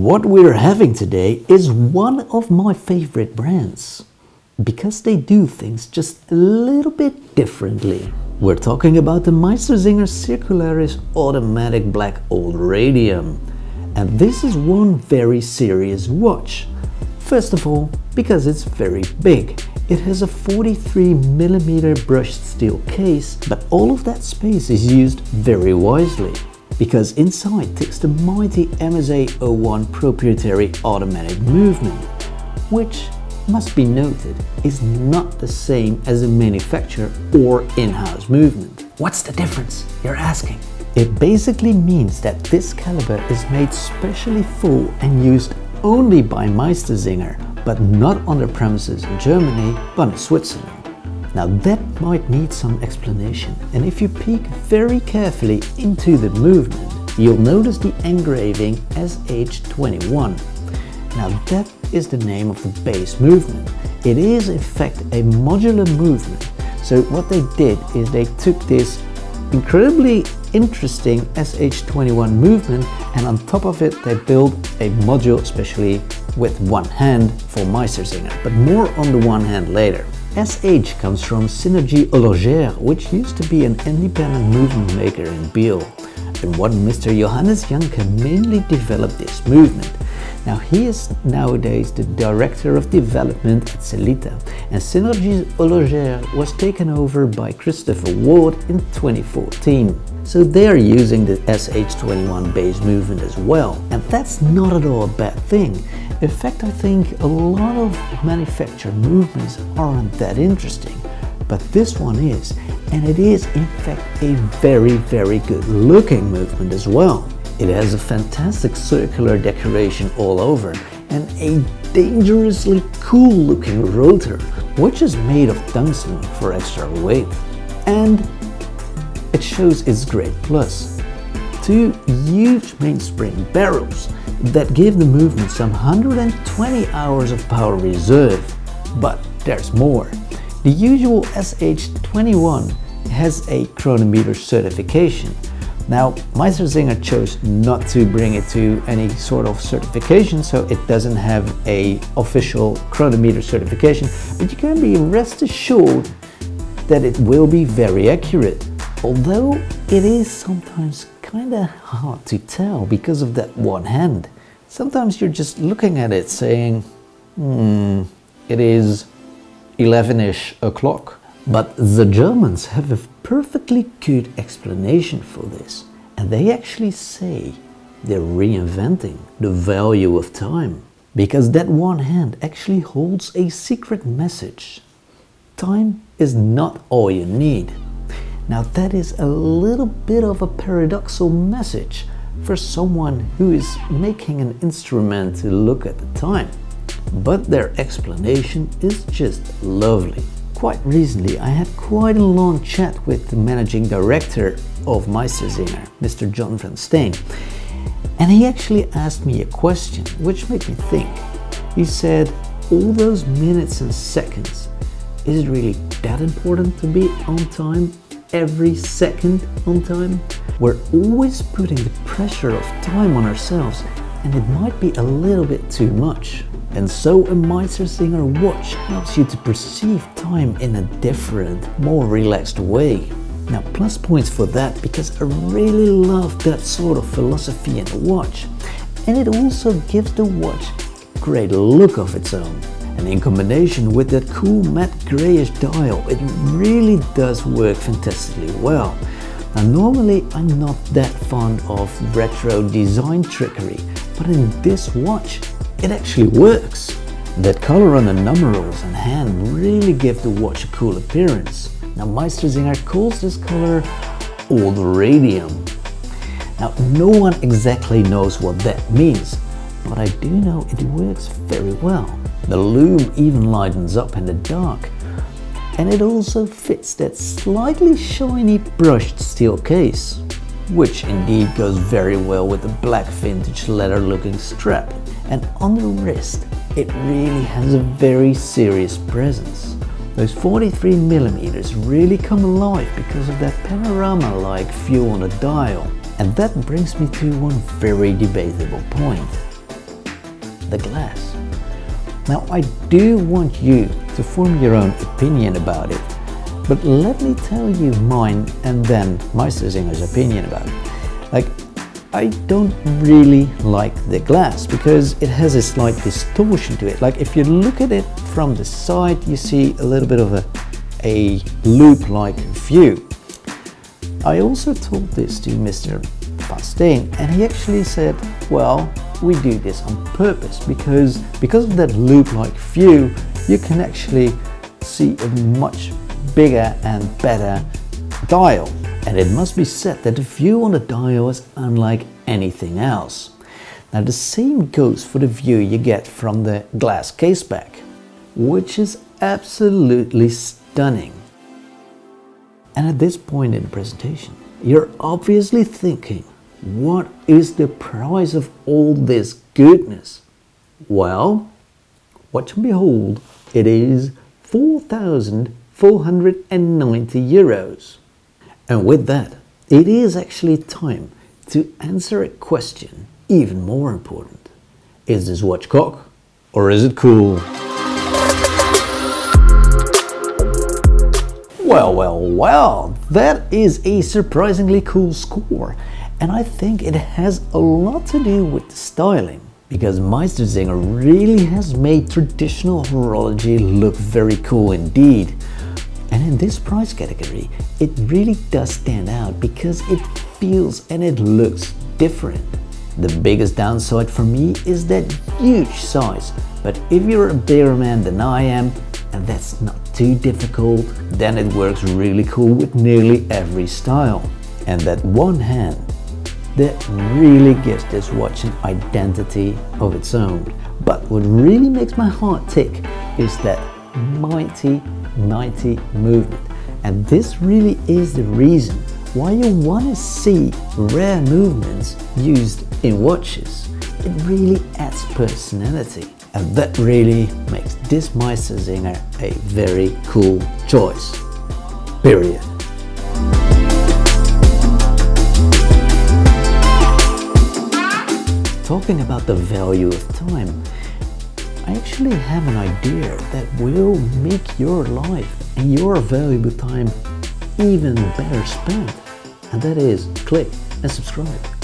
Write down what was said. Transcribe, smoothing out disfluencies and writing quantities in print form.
what we're having today is one of my favorite brands, because they do things just a little bit differently. We're talking about the MeisterSinger Circularis automatic black old radium. And this is one very serious watch. First of all, because it's very big. It has a 43mm brushed steel case, but all of that space is used very wisely, because inside ticks the mighty MSA-01 proprietary automatic movement, which, must be noted, is not the same as a manufacturer or in-house movement. What's the difference, you're asking? It basically means that this caliber is made specially for and used only by MeisterSinger, but not on their premises in Germany, but in Switzerland. Now that might need some explanation, and if you peek very carefully into the movement, you'll notice the engraving SH21. Now that is the name of the base movement. It is in fact a modular movement. So what they did is they took this incredibly interesting SH21 movement, and on top of it they built a module especially with one hand for MeisterSinger, but more on the one hand later. SH comes from Synergies Horlogères, which used to be an independent movement maker in Biel, and one Mr. Johannes Janke mainly developed this movement. Now he is nowadays the director of development at Celita, and Synergies Horlogères was taken over by Christopher Ward in 2014. So they are using the SH21 base movement as well, and that's not at all a bad thing. In fact, I think a lot of manufactured movements aren't that interesting, but this one is, and it is in fact a very good looking movement as well. It has a fantastic circular decoration all over and a dangerously cool looking rotor, which is made of tungsten for extra weight. And it shows its great plus. Two huge mainspring barrels that give the movement some 120 hours of power reserve. But there's more. The usual SH21 has a chronometer certification. Now, MeisterSinger chose not to bring it to any sort of certification, so it doesn't have an official chronometer certification, but you can be rest assured that it will be very accurate. Although it is sometimes kinda hard to tell because of that one hand. Sometimes you're just looking at it saying, it is 11-ish o'clock. But the Germans have a perfectly good explanation for this, and they actually say they're reinventing the value of time, because that one hand actually holds a secret message. Time is not all you need. Now that is a little bit of a paradoxical message for someone who is making an instrument to look at the time, but their explanation is just lovely. Quite recently, I had quite a long chat with the managing director of MeisterSinger, Mr. John van Steen, and he actually asked me a question which made me think. He said, all those minutes and seconds, is it really that important to be on time, every second on time? We're always putting the pressure of time on ourselves, and it might be a little bit too much. And so a MeisterSinger watch helps you to perceive time in a different, more relaxed way. Now, plus points for that, because I really love that sort of philosophy in a watch. And it also gives the watch a great look of its own. And in combination with that cool matte grayish dial, it really does work fantastically well. Now, normally I'm not that fond of retro design trickery, but in this watch, it actually works. That color on the numerals and hand really give the watch a cool appearance. Now MeisterSinger calls this color old radium. Now no one exactly knows what that means, but I do know it works very well. The lume even lightens up in the dark, and it also fits that slightly shiny brushed steel case, which indeed goes very well with the black vintage leather looking strap. And on the wrist, it really has a very serious presence. Those 43mm really come alive because of that panorama-like view on the dial. And that brings me to one very debatable point. the glass. Now I do want you to form your own opinion about it, but let me tell you mine and then MeisterSinger's opinion about it. Like, I don't really like the glass because it has a slight distortion to it. Like if you look at it from the side, you see a little bit of a loop-like view. I also told this to Mr. Pastain, and he actually said, well, we do this on purpose because of that loop-like view, you can actually see a much bigger and better dial. And it must be said that the view on the dial is unlike anything else. Now the same goes for the view you get from the glass caseback, which is absolutely stunning. And at this point in the presentation, you're obviously thinking, what is the price of all this goodness? Well, watch and behold, it is 4,490 euros. And with that, it is actually time to answer a question even more important. Is this watch cock or is it cool? Well, that is a surprisingly cool score. And I think it has a lot to do with the styling, because MeisterSinger really has made traditional horology look very cool indeed. And in this price category, it really does stand out because it feels and it looks different. The biggest downside for me is that huge size, but if you're a bigger man than I am, and that's not too difficult, then it works really cool with nearly every style. And that one hand, that really gives this watch an identity of its own. But what really makes my heart tick is that mighty movement. And this really is the reason why you want to see rare movements used in watches. It really adds personality. And that really makes this MeisterSinger a very cool choice. Period. Talking about the value of time, I actually have an idea that will make your life and your valuable time even better spent. And that is click and subscribe.